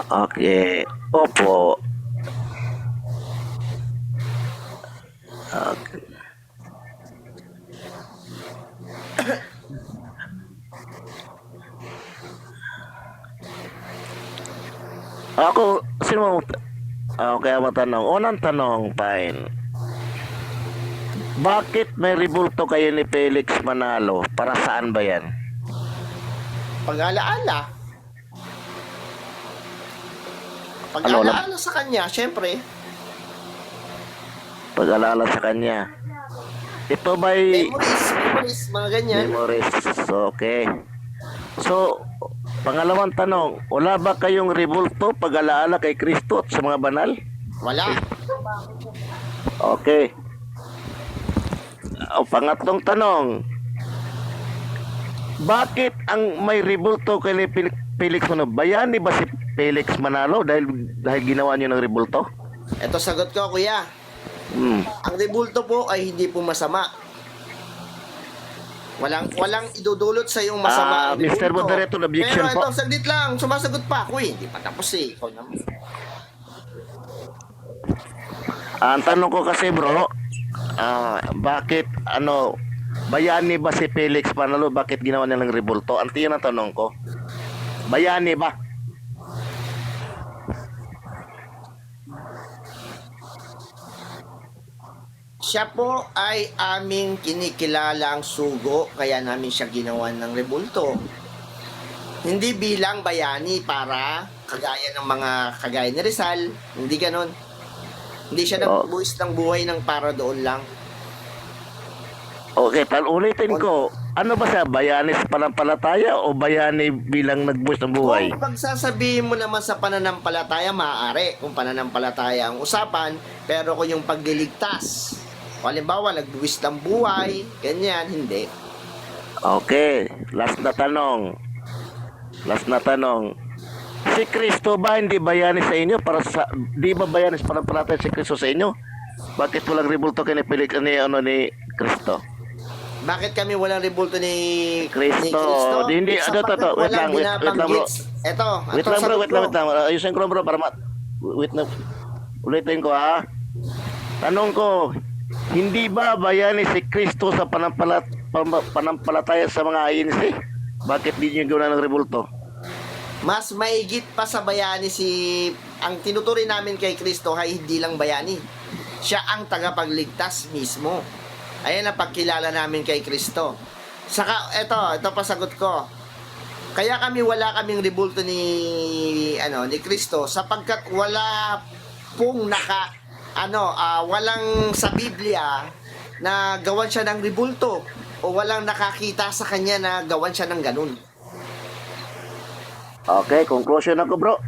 Okay. Opo. Okay. Ako, sino mo? Kaya matanong. Unang tanong, fine. Bakit may rebulto kayo ni Felix Manalo? Para saan ba yan? Pag-alaala. Ano, Pag-alaala sa kanya, syempre. pag-alala sa kanya. Ito ba'y Memories, mga ganyan. memories? Okay. So, pangalawang tanong, wala ba kayong rebulto pag-alaala kay Kristo at sa mga banal? Wala. Okay. Pangatlong tanong, bakit ang may rebulto kay Felix Manalo? Bayani ba si Felix Manalo dahil ginawa niyo ng rebulto? Ito sagot ko, kuya. Ang rebulto po ay hindi po masama. Walang idudulot sa yung masama ang Mr. rebulto. Moderator, objection Pero po. ito, saglit lang. Sumasagot pa ako eh. Hindi pa tapos eh. Ikaw naman. Ang tanong ko kasi bro, bakit bayani ba si Felix Manalo, bakit ginawa niya ng rebulto? Ang tiyan ang tanong ko. Bayani ba? Siya po ay aming kinikilalang sugo, kaya namin siya ginawan ng rebulto. Hindi bilang bayani para kagaya ng mga kagaya ni Rizal, hindi ganon. Hindi siya nagbuwis ng buhay ng para doon lang. Okay, ulitin ko. Ano ba siya? Bayani sa panampalataya o bayani bilang nagbuwis ng buhay? Kung pagsasabihin mo naman sa pananampalataya, maaari kung pananampalataya ang usapan, pero kung yung pagliligtas, halimbawa nagbuwis ng buhay, ganyan, hindi. Okay, last na tanong. Si Kristo ba hindi bayani sa inyo? Di ba bayani sa panampalataya si Kristo sa inyo? Bakit walang rebulto kay ni Felix ni Kristo? Bakit kami walang rebulto ni Kristo? Hindi, Sapagkat wait walang lang bro. binabanggit. Ito, Wait lang. Ayusin ko bro para wait na. Ulitin ko ha. Tanong ko, hindi ba bayani si Kristo sa panampalataya sa mga INC? Bakit di niyo gawin ng rebulto? Mas maigit pa sa bayani ang tinuturing namin kay Kristo ay hindi lang bayani. Siya ang tagapagligtas mismo. Ayan ang pagkilala namin kay Kristo. Saka, ito pa sagot ko. Kaya wala kaming rebulto ni Kristo sapagkat wala pong walang sa Biblia na gawan siya ng rebulto o walang nakakita sa kanya na gawan siya ng ganun. Okay, conclusion ako bro.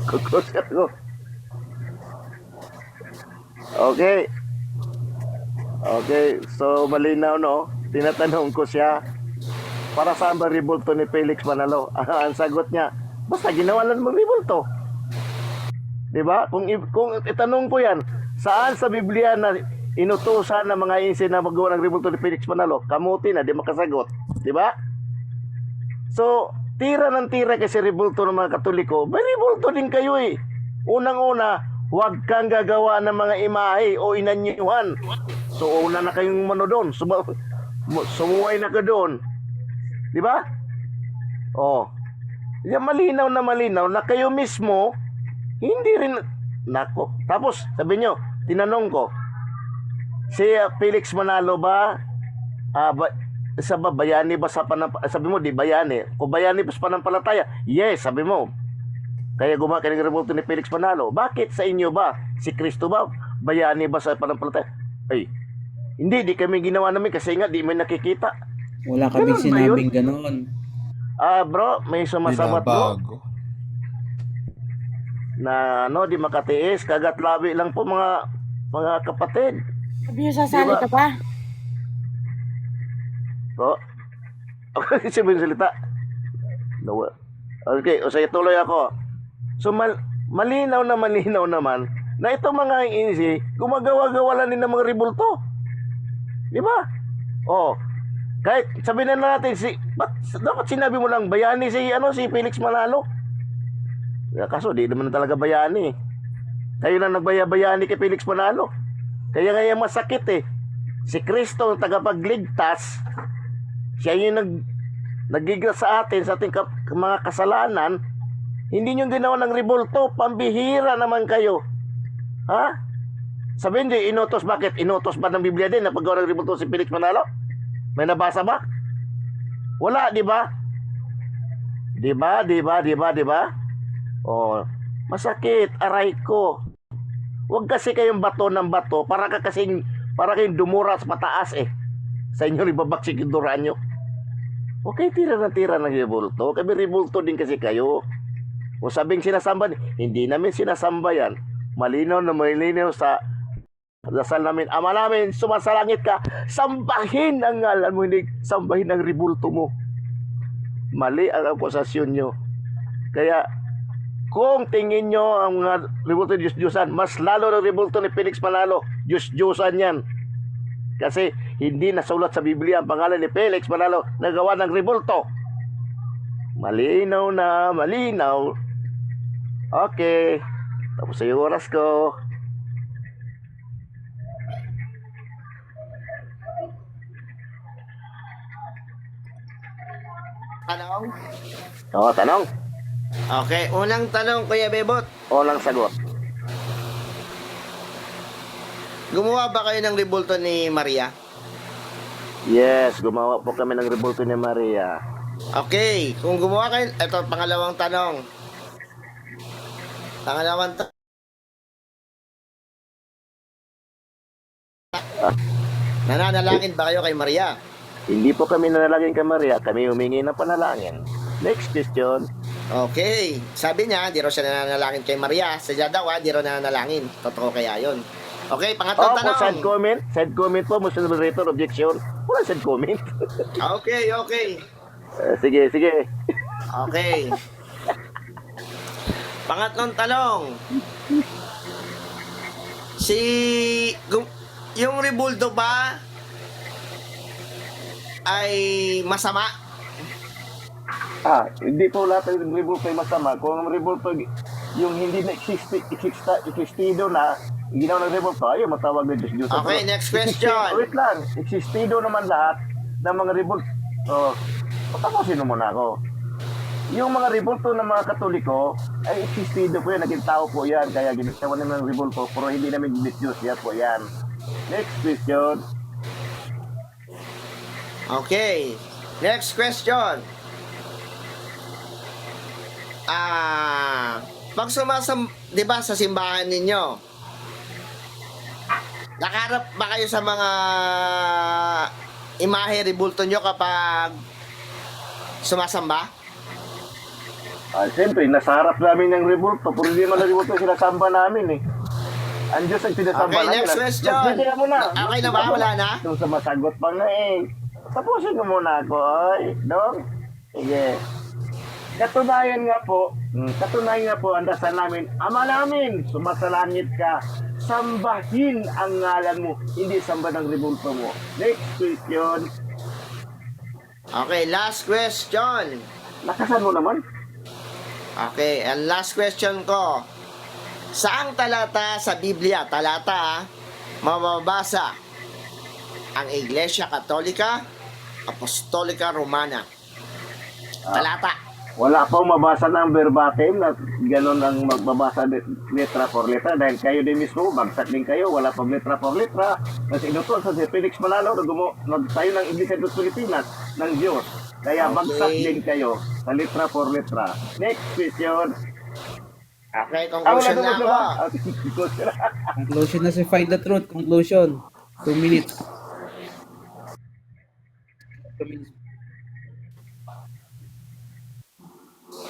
Conclusion ako. Okay, so malinaw no? Tinatanong ko siya, para saan ba rebulto ni Felix Manalo? Ang sagot niya, basta ginawa lang mo rebulto. Diba? Kung itanong ko yan, saan sa Biblia na inutusan ng mga insin na magawa ng rebulto ni Felix Manalo? Kamuti na, di makasagot. Diba? So, tira ng tira kasi rebulto ng mga Katoliko, may rebulto din kayo eh. Unang-una, huwag kang gagawa ng mga imahe o inanyuhan. So, una na kayong doon. Sumuway na ka doon. Di ba? Oh. Yan, malinaw na kayo mismo, hindi rin, nako. Tapos, sabi nyo, tinanong ko, si Felix Manalo ba, bayani ba sa sabi mo, di bayani. Kung bayani ba sa panampalataya, yes, sabi mo. Kaya gumawa ka ng rebulto ni Felix Manalo. Bakit sa inyo ba? Si Kristo ba? Bayani ba sa panampalataya? Ay, hindi, di kami ginawa namin kasi nga di may nakikita. Wala kaming sinabing ganon. Bro, may sumasabat bro. Na di makatiis, kagat labi lang po mga kapatid. Sabi yung sasali ka pa? Bro, okay, sabihin salita. No. Okay, o sige, tuloy ako. So, malinaw naman na itong mga insi, gumagawa-gawa lang din ng mga rebulto. Di ba? Oh, kahit sabihin na natin, dapat sinabi mo lang, bayani si Felix Manalo. Kaso di naman talaga bayani. Kayo na nagbayabayani kay Felix Manalo. Kaya nga yung masakit eh. Si Kristo ang tagapagligtas. Siya yung nagiglas sa atin, sa ating mga kasalanan. Hindi nyo ginawa ng rebulto. Pambihira naman kayo. Ha? Sabihin nyo, inutos. Bakit? Inutos ba ng Biblia din na paggawa ng rebulto si Felix Manalo? May nabasa ba? Wala, di ba? Di ba? Oh, masakit, aray ko. Huwag kasi kayong bato ng bato para kayong dumura sa pataas eh. Sa inyo ribabaksik yung duraan nyo. Okay, tira ng rebulto. Kami rebulto din kasi kayo. Kung sabing sinasamba, hindi namin sinasamba yan. Malinaw na malinaw sa dasal namin. Ama namin, sumasalangit ka. Sambahin ang ngalan mo, hindi sambahin ang rebulto mo. Mali ang akusasyon nyo. Kaya, kung tingin nyo ang mga rebulto ni Diyos-Diyosan, mas lalo ng rebulto ni Felix Manalo, Diyos-Diyosan yan. Kasi hindi nasulat sa Biblia ang pangalan ni Felix Manalo na gawa ng rebulto. Malinaw na, malinaw. Okay. Tapos sa yung oras ko. Tanong? Oo, tanong. Okay, unang tanong, Kuya Bebot. Walang sagot. Gumawa ba kayo ng rebulto ni Maria? Yes, gumawa po kami ng rebulto ni Maria. Okay, kung gumawa kayo, ito pangalawang tanong. Nananalangin ba kayo kay Maria? Hindi po kami nanalangin kay Maria, kami humingi ng panalangin. Next question. Okay, sabi niya, di raw siya nananalangin kay Maria. Sadya daw, di raw nananalangin. Totoo kaya yun. Okay, pangatlong Po, tanong. side comment po, motion moderator, objection. Wala side comment. Okay. Sige. Okay. Pangatlong tanong. Yung rebulto ba ay masama? Hindi po lahat ng rebulto ay masama. Kung ang rebulto yung hindi na existido na, ginawa ng rebulto, ayun, matawag na Diyos. Okay, next question. Wait lang, existido naman lahat ng mga rebulto. Patapusin mo muna ako. Yung mga rebulto ng mga Katoliko, ay existido po yan, naging tao po yan, kaya ginagawa naman ng rebulto, pero hindi namin Diyos, yan po yan. Next question. Okay. Next question. Pag di ba sa simbahan ninyo, nakaharap ba kayo sa mga imahe rebulto nyo kapag sumasamba? Siyempre, nasa harap namin ng rebulto, pero hindi man ang rebulto sinasamba namin eh. Ang Diyos ang sinasamba Okay, namin. next question. Nagbigay mo na. Okay na ba? Wala na? Yung sa masagot pa nga eh. Tapusin mo muna ako, ay. Dong? Sige. Katunayan nga po, ang dasal namin, Ama namin, sumasalangit ka, sambahin ang ngalan mo, hindi samba ng rebulto mo. Next question. Okay, last question. Lakasan mo naman. Okay, and last question ko. Saang talata sa Biblia, mababasa ang Iglesia Katolika, Apostolika Romana? Talata. Wala pong mabasa ng verbatim na gano'n ang magbabasa letra por letra dahil kayo din mismo, bagsak din kayo, wala pong letra por letra. Kasi inutos sa si Felix Manalo nagtayo ng Iglesia dos Pilipinas ng Diyos. Kaya Okay. bagsak din kayo sa letra por letra. Next question. Okay, conclusion na ako. Conclusion na si Find the Truth. Conclusion. 2 minutes. 2 minutes.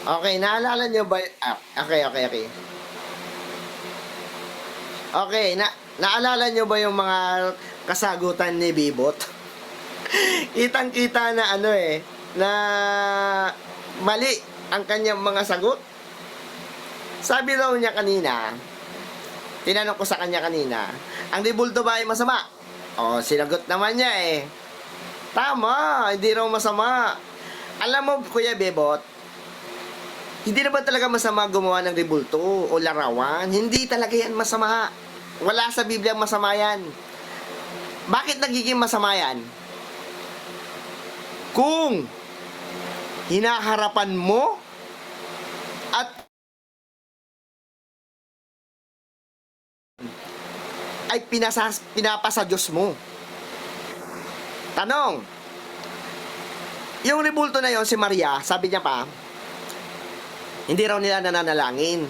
Okay, naalala nyo ba? Okay. Okay, naalala nyo ba yung mga kasagutan ni Bibot? Kitang-kita na na mali ang kanyang mga sagot. Sabi raw niya kanina, tinanong ko sa kanya kanina, ang rebulto ba ay masama? Sinagot naman niya Tama, hindi raw masama. Alam mo, Kuya Bebot, Hindi naman talaga masama gumawa ng rebulto o larawan. Hindi talaga yan masama. Wala sa Biblia masama yan. Bakit nagiging masama yan? Kung hinaharapan mo at ay pinapasa Diyos mo. Tanong, yung rebulto na yon si Maria, sabi niya pa, hindi raw nila nananalangin.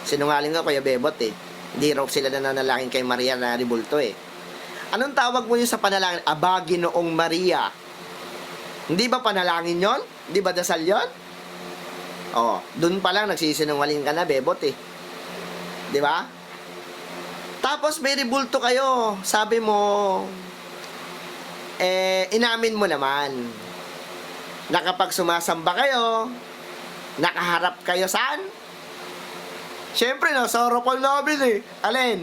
Sinungaling nga Kuya Bebot eh. Hindi raw sila nananalangin kay Maria na rebulto eh. Anong tawag mo yun sa panalangin? Aba, Ginoong Maria. Hindi ba panalangin yon? Hindi ba dasal yon? Oh, dun pa lang nagsisinungaling ka na, Bebot eh. Di ba? Tapos may rebulto kayo. Sabi mo, inamin mo naman na kapag sumasamba kayo, nakaharap kayo saan? Siyempre, nasa harapan namin eh. Alin?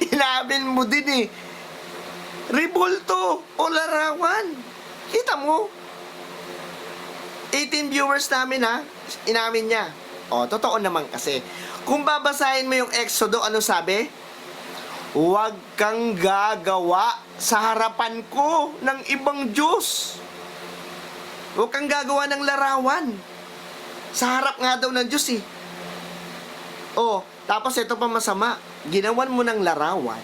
Inamin mo din eh. Rebulto o larawan. Kita mo? 18 viewers namin ha. Inamin niya. O, totoo naman kasi. Kung babasahin mo yung Exodo, ano sabi? Huwag kang gagawa sa harapan ko ng ibang Diyos. Huwag kang gagawa ng larawan. Sa harap nga daw ng Diyos eh. Oh, tapos ito pa masama. Ginawan mo ng larawan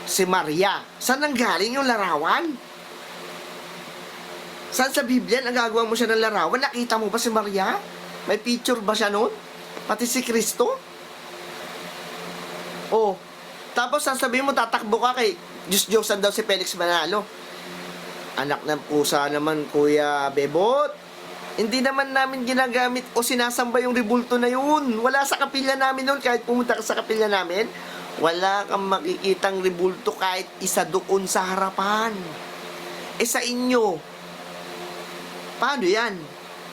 si Maria. Saan nanggaling yung larawan? Saan sa Biblia nagagawa mo siya ng larawan? Nakita mo ba si Maria? May picture ba siya noon? Pati si Kristo? Oh, tapos sasabihin mo tatakbo ka kay Diyos-Diyosan daw si Felix Manalo. Anak ng pusa naman, Kuya Bebot. Hindi naman namin ginagamit o sinasamba yung rebulto na yun. Wala sa kapilya namin noon. Kahit pumunta ka sa kapilya namin, wala kang makikitang rebulto kahit isa doon sa harapan. Sa inyo, paano yan?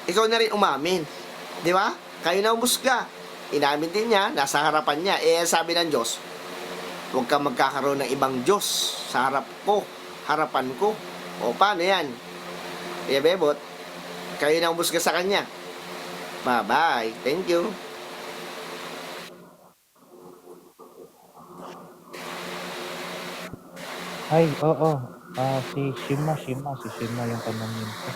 Ikaw na rin umamin. Di ba? Kayo na umusga. Inamin din niya, nasa harapan niya. Sabi ng Diyos, huwag kang magkakaroon ng ibang Diyos sa harap ko, harapan ko. O, paano yan? Kuya Bebot, kayo na umusga sa kanya. Bye-bye. Thank you. Ay, oo. Si Shima yung tanongin ko.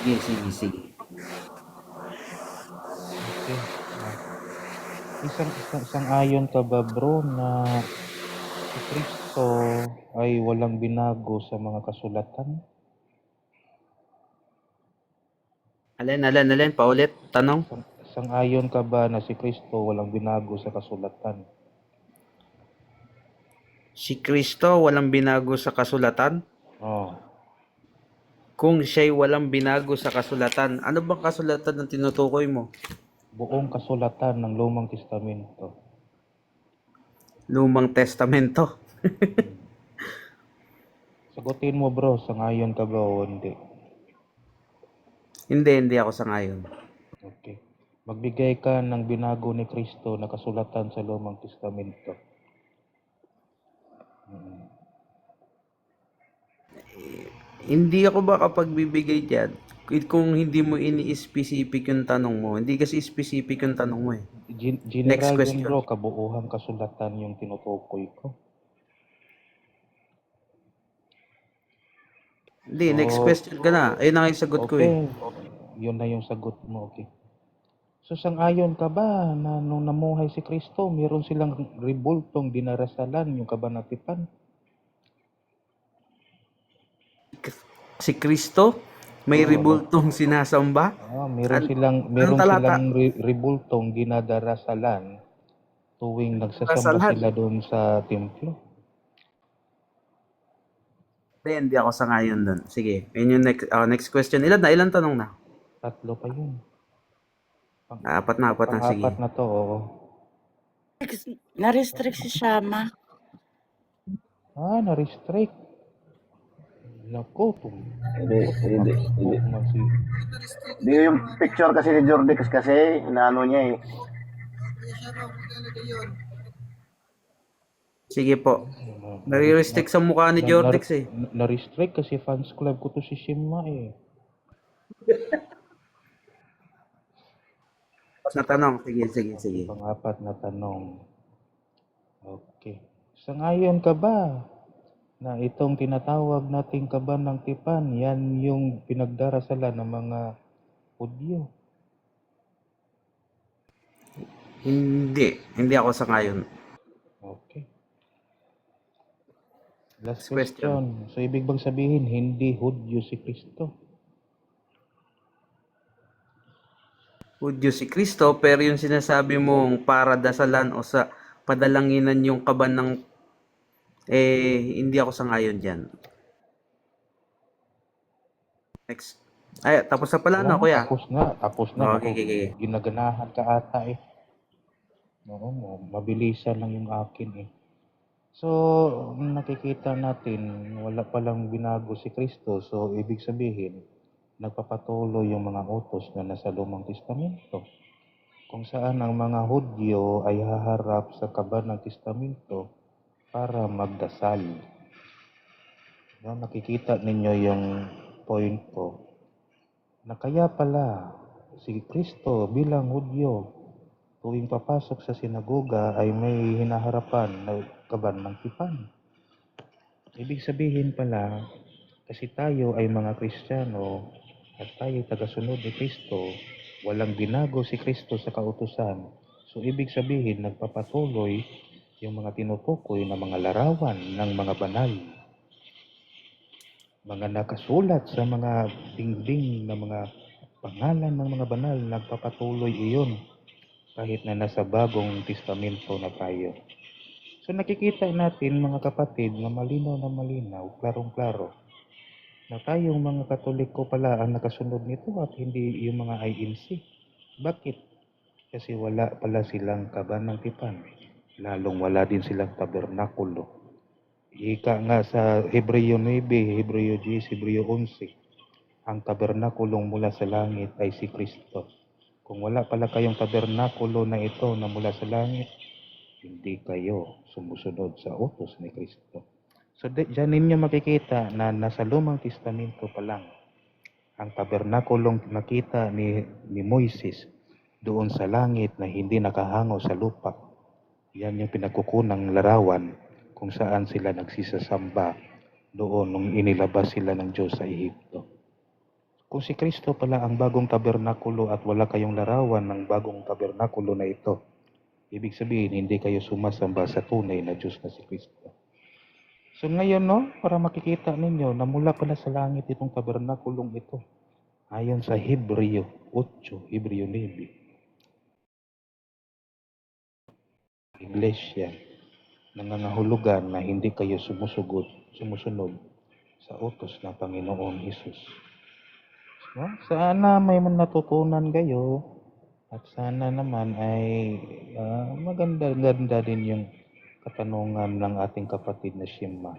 Sige. Okay. Isang ayon ka ba bro na si Kristo ay walang binago sa mga kasulatan? Alin, paulit, tanong. Isang ayon ka ba na si Kristo walang binago sa kasulatan? Si Kristo walang binago sa kasulatan? Oh, Kung siya'y walang binago sa kasulatan, ano bang kasulatan ang tinutukoy mo? buong kasulatan ng Lumang Testamento. Lumang Testamento. Sagutin mo bro, sangayon ka ba o hindi? Hindi ako sangayon. Okay. Magbigay ka ng binago ni Kristo na kasulatan sa Lumang Testamento. Hindi ako makapagbibigay dyan kung hindi mo ini-specific yung tanong mo. Hindi kasi specific yung tanong mo eh. Next General question. din bro, kabuuhang kasulatan yung tinutukoy ko. Hindi, So, next question ka na. Ayun na nga yung sagot ko eh. Okay, yun na yung sagot mo, okay. So, sang-ayon ka ba na nung namuhay si Kristo, meron silang rebultong dinarasalan yung kabanatipan? Si Kristo, may Oo. ribultong sinasamba. Meron anong talata? silang rebultong dinadarasalan tuwing nagsasamba Darasalan? sila doon sa templo. Hindi ako sangayon dun. Sige, yun yung next question. Ilan tanong na? 3 pa yun. Apat na, sige. Pang-apat na to, oo. Na-restrict si Shama. Na-restrict. Naku, Hindi. Masi. Di yung picture kasi ni Jordex kasi, inaano niya eh. Sige po. Na, Nare-restrict sa mukha ni Jordex eh. na-restrict kasi fans club ko to si Shima eh. Tapos na tanong. Sige. Pang-apat na tanong. Okay. Sangayon ka ba na itong tinatawag nating kaban ng tipan, yan yung pinagdarasalan ng mga Hudyo? Hindi ako sa ngayon. Okay. Last Next question. question. So, ibig bang sabihin, hindi Hudyo si Kristo? Hudyo si Kristo, pero yung sinasabi mong para dasalan o sa padalanginan yung kaban ng hindi ako sa ngayon dyan. Next. Ay, tapos na pala na, kuya. Tapos na. Okay, Ako, okay. ginaganahan ka ata eh. Oo, mabilisan lang yung akin eh. So, nakikita natin, wala palang binago si Kristo. So, ibig sabihin, nagpapatuloy yung mga utos na nasa Lumang Testamento. Kung saan ang mga Hudyo ay haharap sa kaban ng Testamento para magdasal. No, nakikita ninyo yung point ko na kaya pala si Kristo bilang Hudyo tuwing papasok sa sinagoga ay may hinaharapan na kaban ng tipan. Ibig sabihin pala, kasi tayo ay mga Kristiyano at tayo tagasunod ni Kristo, walang binago si Kristo sa kautusan. So ibig sabihin, nagpapatuloy yung mga tinutukoy na mga larawan ng mga banal. Mga nakasulat sa mga dingding na mga pangalan ng mga banal, nagpapatuloy iyon kahit na nasa bagong testamento na tayo. So nakikita natin mga kapatid na malinaw, klarong-klaro, na tayong mga Katoliko pala ang nakasunod nito at hindi yung mga INC. Bakit? Kasi wala pala silang kaban ng tipan. Lalong wala din silang tabernakulo. Ika nga sa Hebreo 9, Hebreo 10, Hebreo 11, ang tabernakulong mula sa langit ay si Kristo. Kung wala pala kayong tabernakulo na ito na mula sa langit, hindi kayo sumusunod sa utos ni Kristo. So, dyan ninyo makikita na nasa Lumang Testamento pa lang, ang tabernakulong nakita ni Moises doon sa langit na hindi nakahango sa lupa. Yan yung pinagkukunang larawan kung saan sila nagsisasamba doon nung inilabas sila ng Diyos sa Ehipto. Kung si Kristo pala ang bagong tabernakulo at wala kayong larawan ng bagong tabernakulo na ito, ibig sabihin hindi kayo sumasamba sa tunay na Diyos na si Kristo. So ngayon, no, para makikita ninyo na mula pala sa langit itong tabernakulong ito, ayon sa Hebreo 8, Hebreo 9, Iglesia, nangangahulugan na hindi kayo sumusunod sa utos ng Panginoong Hesus. No? Sana may natutunan kayo at sana naman ay maganda-ganda din yung katanungan ng ating kapatid na Shima.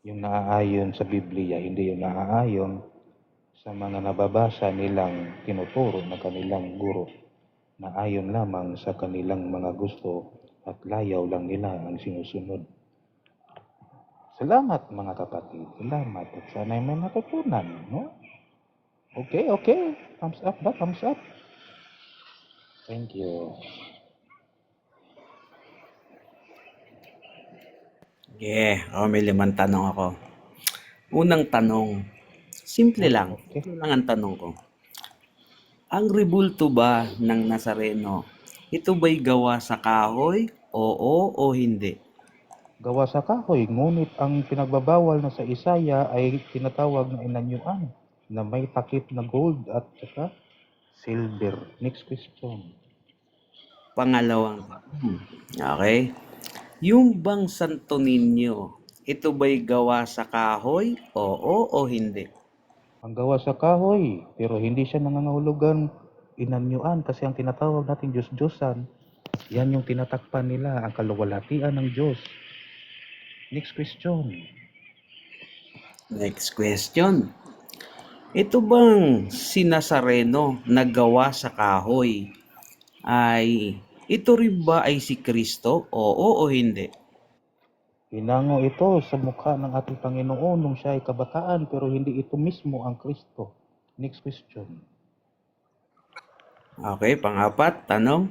Yung naaayon sa Biblia, hindi yung naaayon sa mga nababasa nilang tinuturo ng kanilang guro na ayon lamang sa kanilang mga gusto at layaw lang nila ang sinusunod. Salamat mga kapatid. Salamat at sana may natutunan. No? Okay. Thumbs up ba? Thumbs up. Thank you. May 5 tanong ako. Unang tanong, simple lang. Okay. Ito lang ang tanong ko. Ang rebulto ba ng Nazareno, ito ba'y gawa sa kahoy? Oo o hindi? Gawa sa kahoy, ngunit ang pinagbabawal na sa Isaya ay tinatawag na inanyuan na may takip na gold at saka silver. Next question. Pangalawang tanong. Okay. Yung bang Santo Niño, ito ba'y gawa sa kahoy? Oo o hindi? Ang gawa sa kahoy, pero hindi siya nangangahulugan inanyuan kasi ang tinatawag nating Diyos-Diyosan, yan yung tinatakpan nila, ang kaluwalhatian ng Diyos. Next question. Next question. Ito bang si Nazareno na gawa sa kahoy ay ito rin ba ay si Kristo? Oo o hindi? Pinango ito sa mukha ng ating Panginoon nung siya ay kabataan pero hindi ito mismo ang Kristo. Next question. Okay, pang-apat, tanong.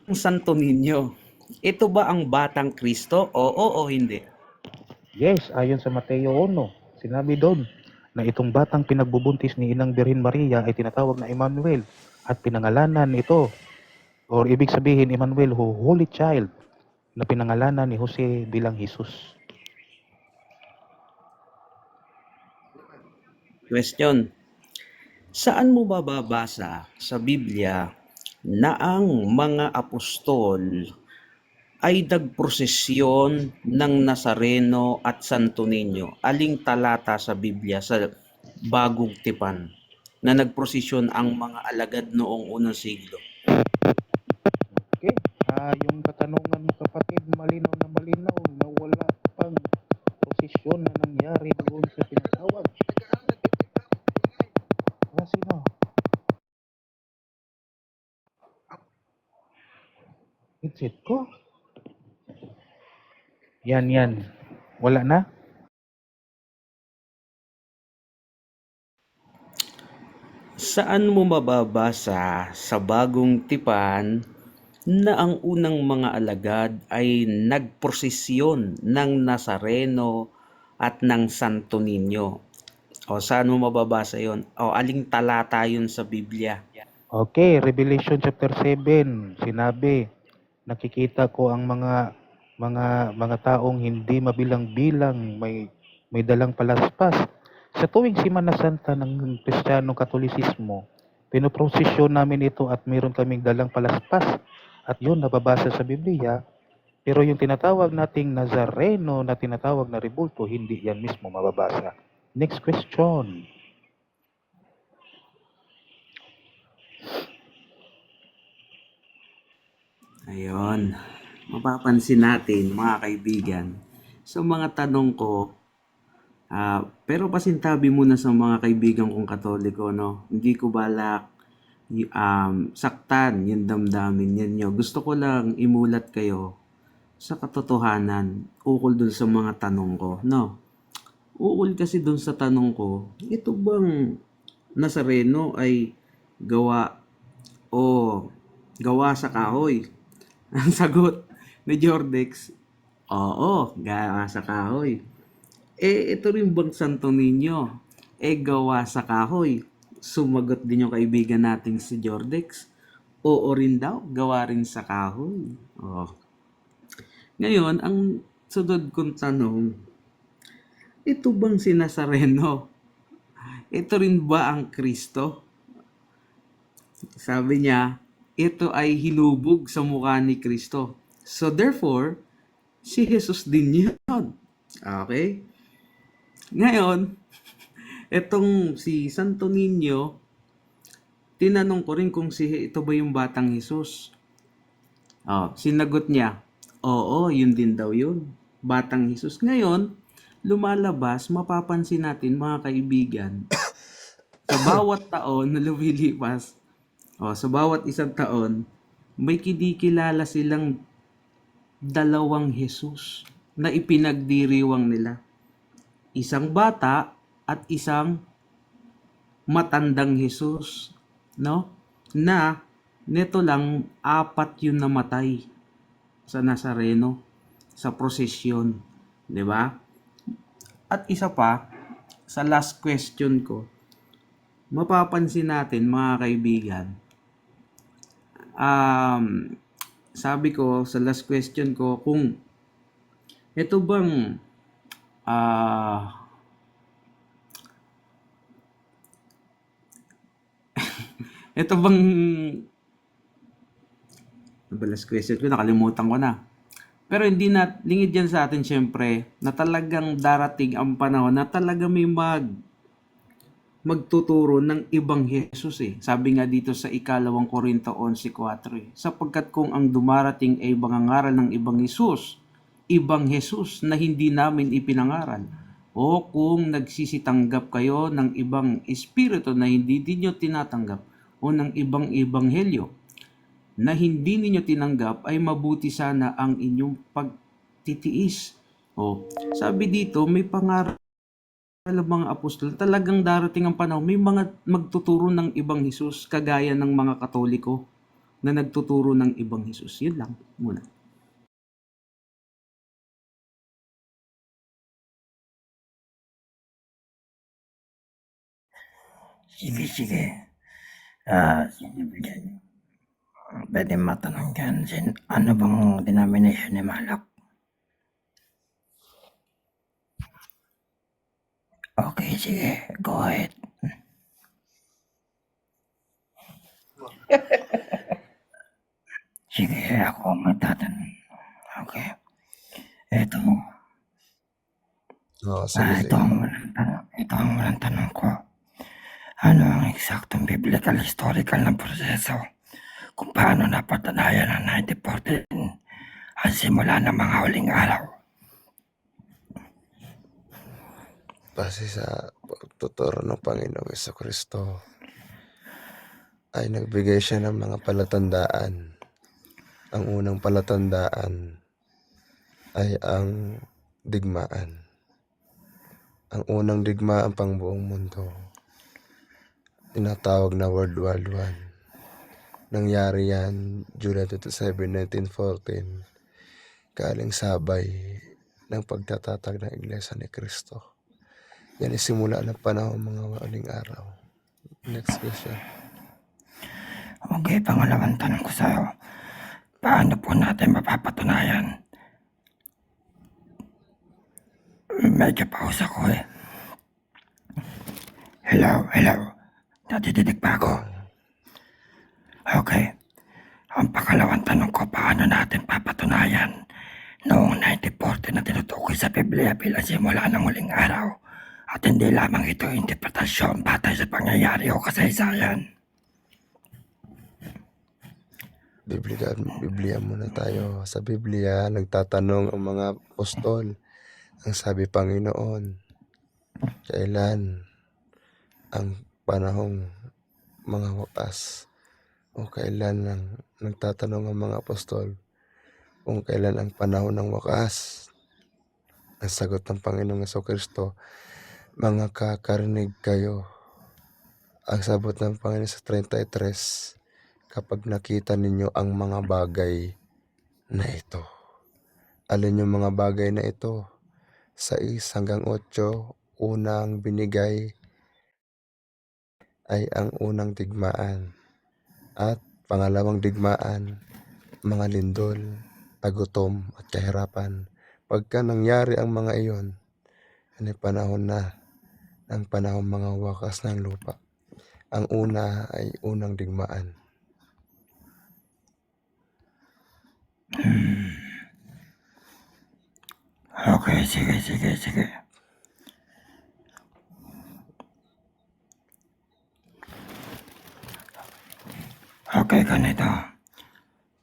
Ang Santo Niño, ito ba ang batang Kristo? Oo o hindi? Yes, ayon sa Mateo 1, sinabi doon na itong batang pinagbubuntis ni Inang Birhen Maria ay tinatawag na Emmanuel at pinangalanan ito, or ibig sabihin Emmanuel, Holy Child, na pinangalanan ni Jose bilang Jesus. Question. Saan mo mababasa sa Biblia na ang mga apostol ay nagprosesyon ng Nazareno at Santo Niño? Aling talata sa Biblia sa Bagong Tipan na nagprosesyon ang mga alagad noong unang siglo? Okay, yung katanungan mo kapatid, malinaw na wala pang posisyon na nangyari doon sa tinatawag. Sino? Headset ko? Yan. Wala na? Saan mo mababasa sa Bagong Tipan na ang unang mga alagad ay nagprosesyon ng Nazareno at ng Santo Niño? O saan mo mababasa yon? O aling talata yun sa Biblia? Okay, Revelation chapter 7, sinabi, nakikita ko ang mga taong hindi mabilang-bilang, may dalang palaspas. Sa tuwing Semana Santa ng Kristiyanong Katolisismo, pinoprosesyon namin ito at mayroon kaming dalang palaspas. At yun, nababasa sa Biblia. Pero yung tinatawag nating Nazareno na tinatawag na rebulto, hindi yan mismo mababasa. Next question. Ayun. Mapapansin natin, mga kaibigan, sa mga tanong ko, pero pasintabi muna sa mga kaibigan kong Katoliko, no? Hindi ko balak saktan yung damdamin ninyo. Gusto ko lang imulat kayo sa katotohanan ukol dun sa mga tanong ko, no? Ukol kasi dun sa tanong ko, ito bang Nazareno ay gawa o gawa sa kahoy? Ang sagot ni Jordex, oo, gawa sa kahoy. Ito rin bang Santo Niño? Gawa sa kahoy. Sumagot din yung kaibigan nating si Jordex, oo rin daw, gawa rin sa kahoy. Oh. Ngayon, ang sunod kong tanong, ito bang si Nazareno? Ito rin ba ang Kristo? Sabi niya, ito ay hinubog sa mukha ni Kristo. So therefore, si Jesus din yun. Okay? Ngayon, itong si Santo Niño, tinanong ko rin kung ito ba yung batang Jesus. Sinagot niya, oo, yun din daw yun. Batang Jesus. Ngayon, lumalabas, mapapansin natin mga kaibigan, sa bawat taon na lumilipas, sa bawat isang taon, may kinikilala silang dalawang Jesus na ipinagdiriwang nila. Isang bata at isang matandang Jesus, no? Na neto lang 4 yung namatay sa Nazareno sa prosesyon, 'di ba? At isa pa, sa last question ko, mapapansin natin mga kaibigan, sabi ko sa last question ko kung ito bang ito bang last question ko, nakalimutan ko na. Pero hindi na lingid yan sa atin syempre na talagang darating ang panahon na talaga may magtuturo ng ibang Jesus eh. Sabi nga dito sa 2 Korinto 11:4 sapagkat kung ang dumarating ay mangangaral ng ibang Jesus na hindi namin ipinangaral, o kung nagsisitanggap kayo ng ibang espiritu na hindi din nyo tinatanggap, o ng ibang ebanghelyo na hindi ninyo tinanggap ay mabuti sana ang inyong pagtitiis. O, sabi dito, may pangaral ang mga apostol. Talagang darating ang panahon, may mga magtuturo ng ibang Hesus, kagaya ng mga Katoliko na nagtuturo ng ibang Hesus. Yun lang muna. Sige. Sige, bigyan. Pwede matanong dyan, ano bang denomination ni Malak? Okay, sige. Go ahead. Sige, ako ang magtatanong. Okay. Ito. Ito ang walang tanong ko. Ano ang eksaktong biblical historical na proseso kung paano napatunayan ang 1914 ang simula ng mga huling araw? Base sa pagtuturo ng Panginoong Jesucristo ay nagbigay siya ng mga palatandaan. Ang unang palatandaan ay ang digmaan. Ang unang digmaan pang buong mundo, tinatawag na World War I. Nangyari yan July 27, 1914, galing sabay ng pagtatatag ng Iglesia ni Cristo. Yan ay simula ng panahon mga huling araw. Next question. Okay, pangalawang tanong ko sa'yo. Paano po natin mapapatunayan? Medyo pause ako eh. Hello. Nadidinig ba ako? Okay. Ang pangalawang tanong ko, paano natin papatunayan noong 1940 na tinutukoy sa Biblia bilang simula ng huling araw at hindi lamang ito interpretasyon batay sa pangyayari o kasaysayan? Biblia muna tayo. Sa Biblia, nagtatanong ang mga apostol. Ang sabi Panginoon, kailan ang panahong mga wakas? O kailan nagtatanong ang mga apostol kung kailan ang panahon ng wakas? Ang sagot ng Panginoong Jesucristo, mga kakarinig kayo. Ang sagot ng Panginoon sa 33, kapag nakita ninyo ang mga bagay na ito. Alin yung mga bagay na ito? 6 hanggang 8, unang binigay ay ang unang digmaan. At pangalawang digmaan, mga lindol, tagutom at kahirapan. Pagka nangyari ang mga iyon, ano panahon na ng panahon mga wakas ng lupa. Ang una ay unang digmaan. Okay, sige. Okay, ganito.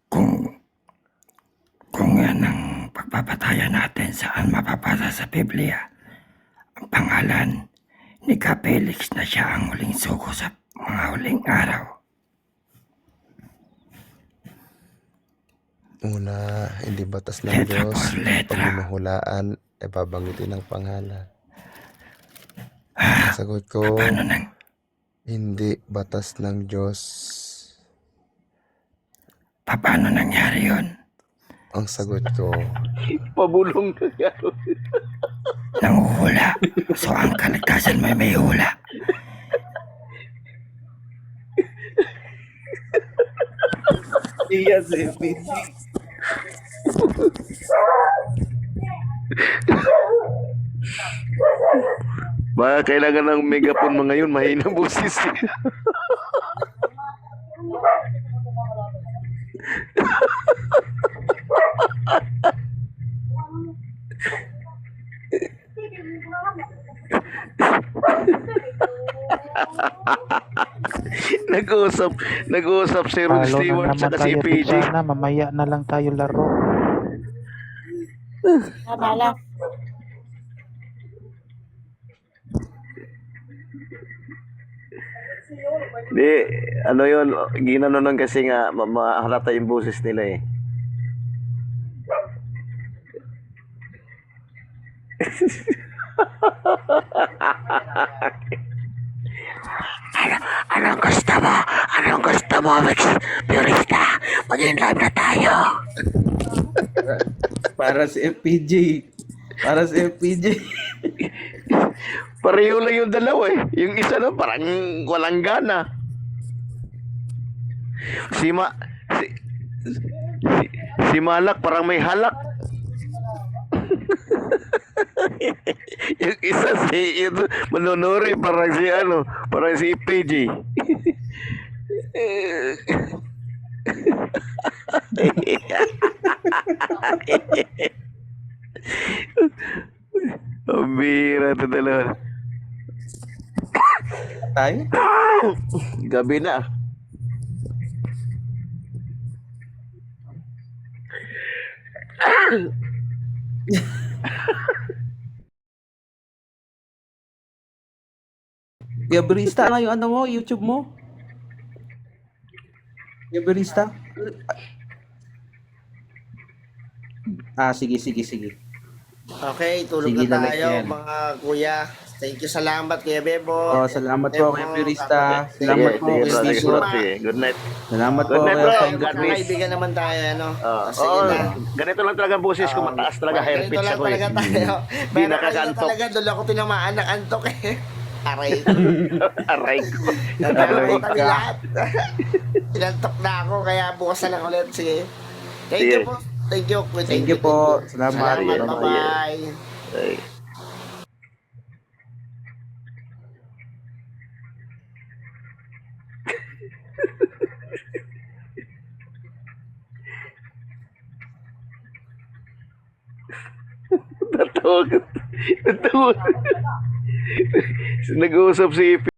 Kung yan ang pagpapatayan natin saan mapapasa sa Biblia, ang pangalan ni Felix na siya ang huling sugo sa mga huling araw. Una, hindi batas ng Letra Diyos. por letra. Pag hinuhulaan, ay babanggitin ang pangalan. Ang sagot ko, Paano nang hindi batas ng Diyos. paano nangyari yun? Ang sagot ko, Pabulong ka yan. Nanguhula. So ang kaligtasan may hula. Iya, Sebi. Baka kailangan ng megaphone mo ngayon, mahina boses. Nag-uusap si Rod Talo na Stewart naman sa si tayo, PJ. Bitsana. Mamaya na lang tayo laro. Tama lang. Di, ano yun, ginanonon kasi nga, mahalata yung boses nila eh. Anong gusto mo? Anong gusto mo, Mix Purista? Maging live na tayo. Para si FPJ. Para si FPJ. Pareho lang yung dalawa eh. Yung isa na parang walang gana. Si Ma... Si, si, si Malak parang may halak. Yung isa si ito, Manonori parang si ano, parang si PG. Ang bira ito dalawa. Tayo? Gabi na. Gabrista na yung ano mo, YouTube mo? Gabrista? Sige. Okay, tulog Sige, na lalagyan. tayo mga kuya. Thank you, salamat Kuya Bebo. Salamat po kay Purista. Sige, Salamat po sige, kay bro, sige, Steve. bro, sige. Good night. Salamat Good po night, kay bro. Frank. God bless. Kaibigan naman tayo, ano? Sige Oo, na. ganito lang talaga ang boses ko, mataas talaga, high Ganito pitch lang ako eh. talaga tayo. Di Pero kanina nakakaantok. talaga, doon ako tinamaan ng antok eh. Aray. Aray ko. Nagkakita ni lahat. Tinantok na ako, kaya bukas na lang ulit. Sige. Thank you Sige. po. Thank you. Thank you po. Salamat. Salamat. Bye-bye. Ay. Natawag. Natawag. Nag-uusap si